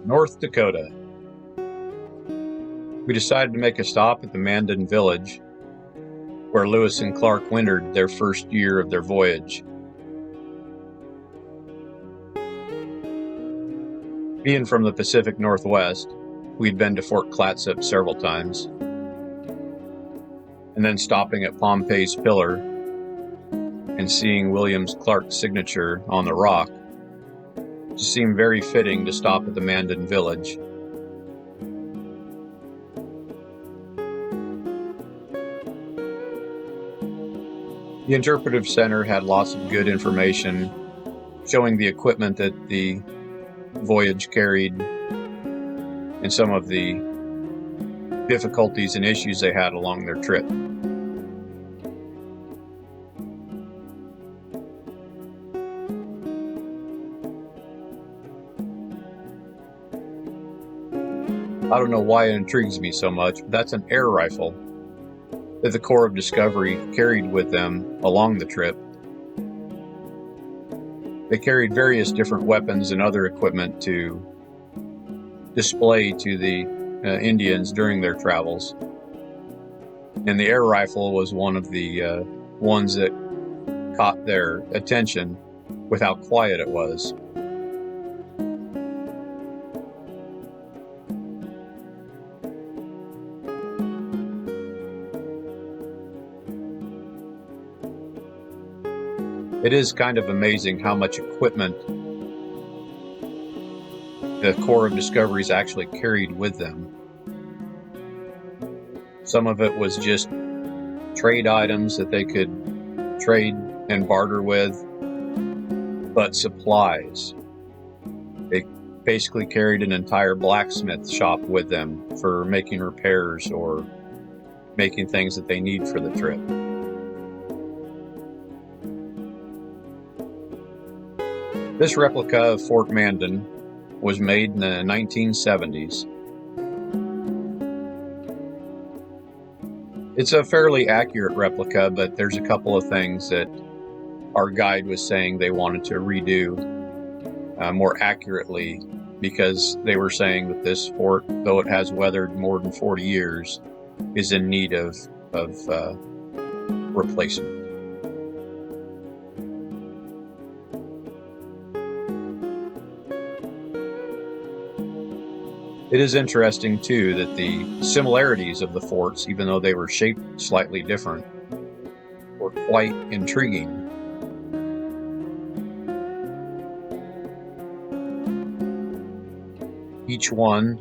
North Dakota. We decided to make a stop at the Mandan village, where Lewis and Clark wintered their first year of their voyage. Being from the Pacific Northwest, we'd been to Fort Clatsop several times, and then stopping at Pompey's Pillar and seeing Williams Clark's signature on the rock just seemed very fitting to stop at the Mandan village. The interpretive center had lots of good information showing the equipment that the voyage carried and some of the difficulties and issues they had along their trip. I don't know why it intrigues me so much, but that's an air rifle that the Corps of Discovery carried with them along the trip. They carried various different weapons and other equipment to display to the Indians during their travels. And the air rifle was one of the ones that caught their attention with how quiet it was. It is kind of amazing how much equipment the Corps of Discoveries actually carried with them. Some of it was just trade items that they could trade and barter with, but supplies. They basically carried an entire blacksmith shop with them for making repairs or making things that they need for the trip. This replica of Fort Mandan was made in the 1970s. It's a fairly accurate replica, but there's a couple of things that our guide was saying they wanted to redo more accurately, because they were saying that this fort, though it has weathered more than 40 years, is in need of replacement. It is interesting, too, that the similarities of the forts, even though they were shaped slightly different, were quite intriguing. Each one,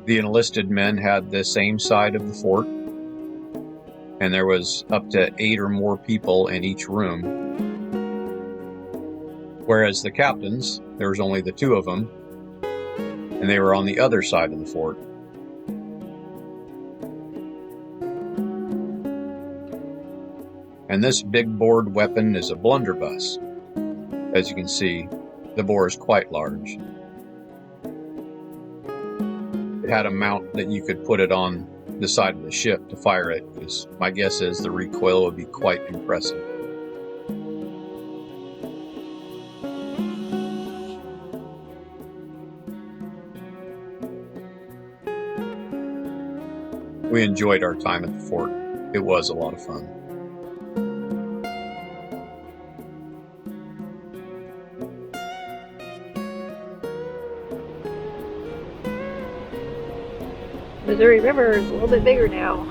the enlisted men had the same side of the fort, and there was up to 8 or more people in each room. Whereas the captains, there was only the 2 of them, and they were on the other side of the fort. And this big bored weapon is a blunderbuss. As you can see, the bore is quite large. It had a mount that you could put it on the side of the ship to fire it, because my guess is the recoil would be quite impressive. We enjoyed our time at the fort. It was a lot of fun. Missouri River is a little bit bigger now.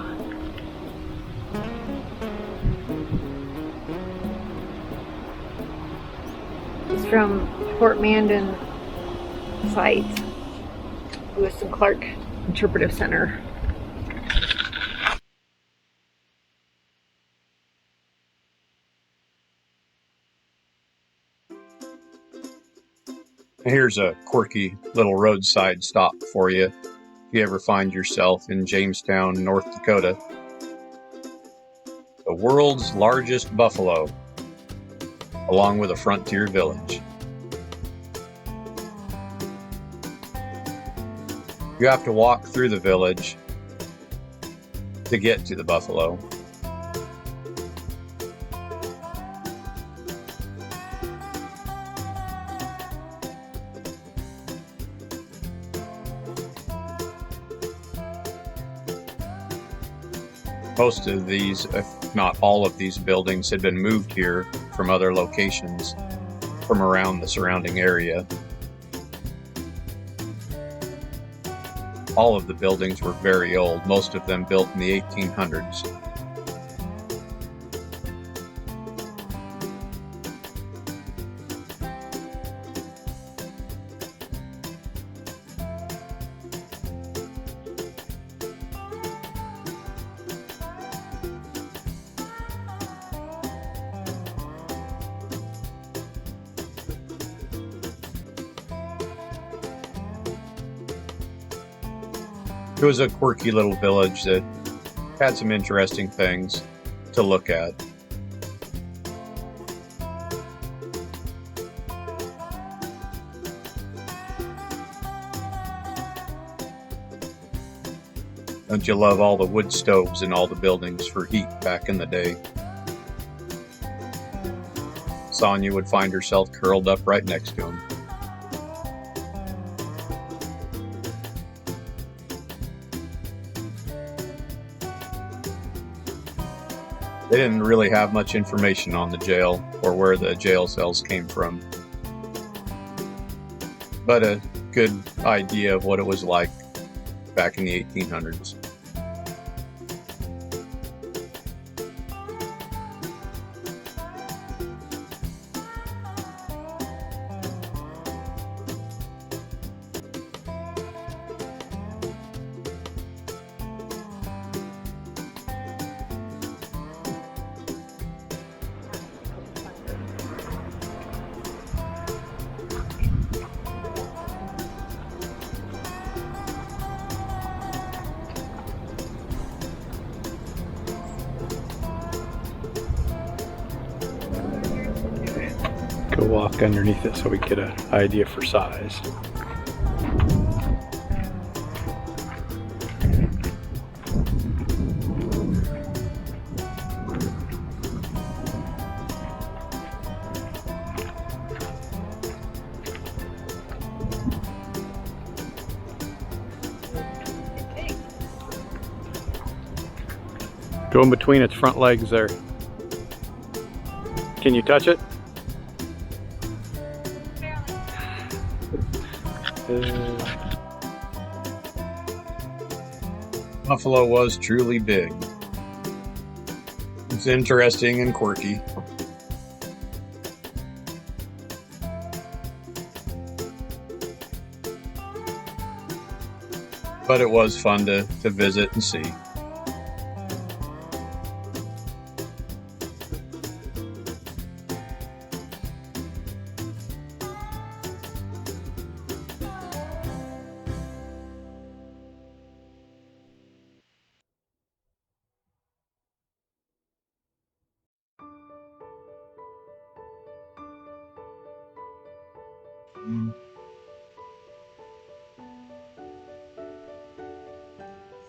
It's from Fort Mandan site, Lewis and Clark Interpretive Center. Here's a quirky little roadside stop for you if you ever find yourself in Jamestown, North Dakota. The world's largest buffalo, along with a frontier village. You have to walk through the village to get to the buffalo. Most of these, if not all of these buildings, had been moved here from other locations from around the surrounding area. All of the buildings were very old, most of them built in the 1800s. It was a quirky little village that had some interesting things to look at. Don't you love all the wood stoves in all the buildings for heat back in the day? Sonja would find herself curled up right next to him. They didn't really have much information on the jail or where the jail cells came from, but a good idea of what it was like back in the 1800s. Go walk underneath it so we get an idea for size. Go in between its front legs there. Can you touch it? Buffalo was truly big. It's interesting and quirky. But it was fun to visit and see.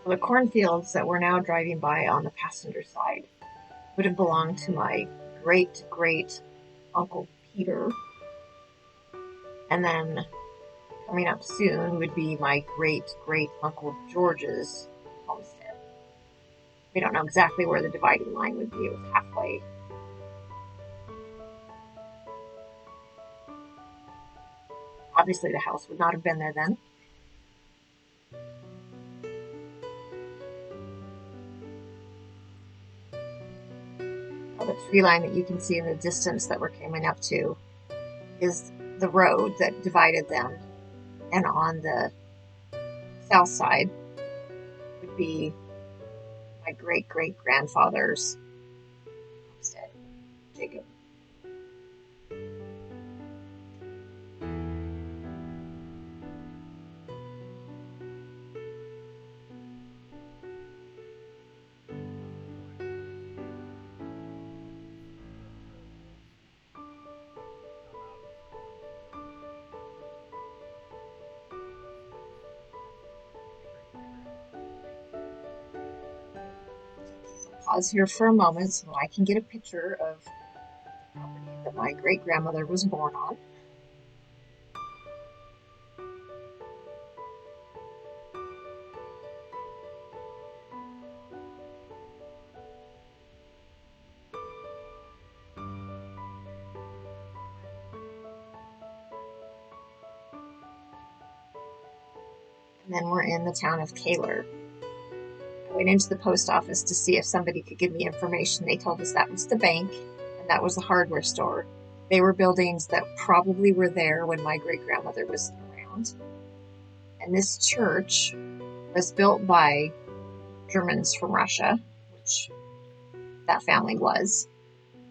So the cornfields that we're now driving by on the passenger side would have belonged to my great Uncle Peter. And then coming up soon would be my great Uncle George's homestead. We don't know exactly where the dividing line would be. It was halfway. Obviously the house would not have been there then. The tree line that you can see in the distance that we're coming up to is the road that divided them, and on the south side would be my great grandfather's homestead, Jacob. Pause here for a moment so I can get a picture of the property that my great grandmother was born on. And then we're in the town of Kaylor. I went into the post office to see if somebody could give me information. They told us that was the bank and that was the hardware store. They were buildings that probably were there when my great-grandmother was around. And this church was built by Germans from Russia, which that family was.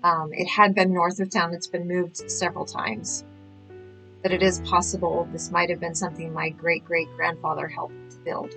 It had been north of town. It's been moved several times. But it is possible this might have been something my great-great-grandfather helped to build.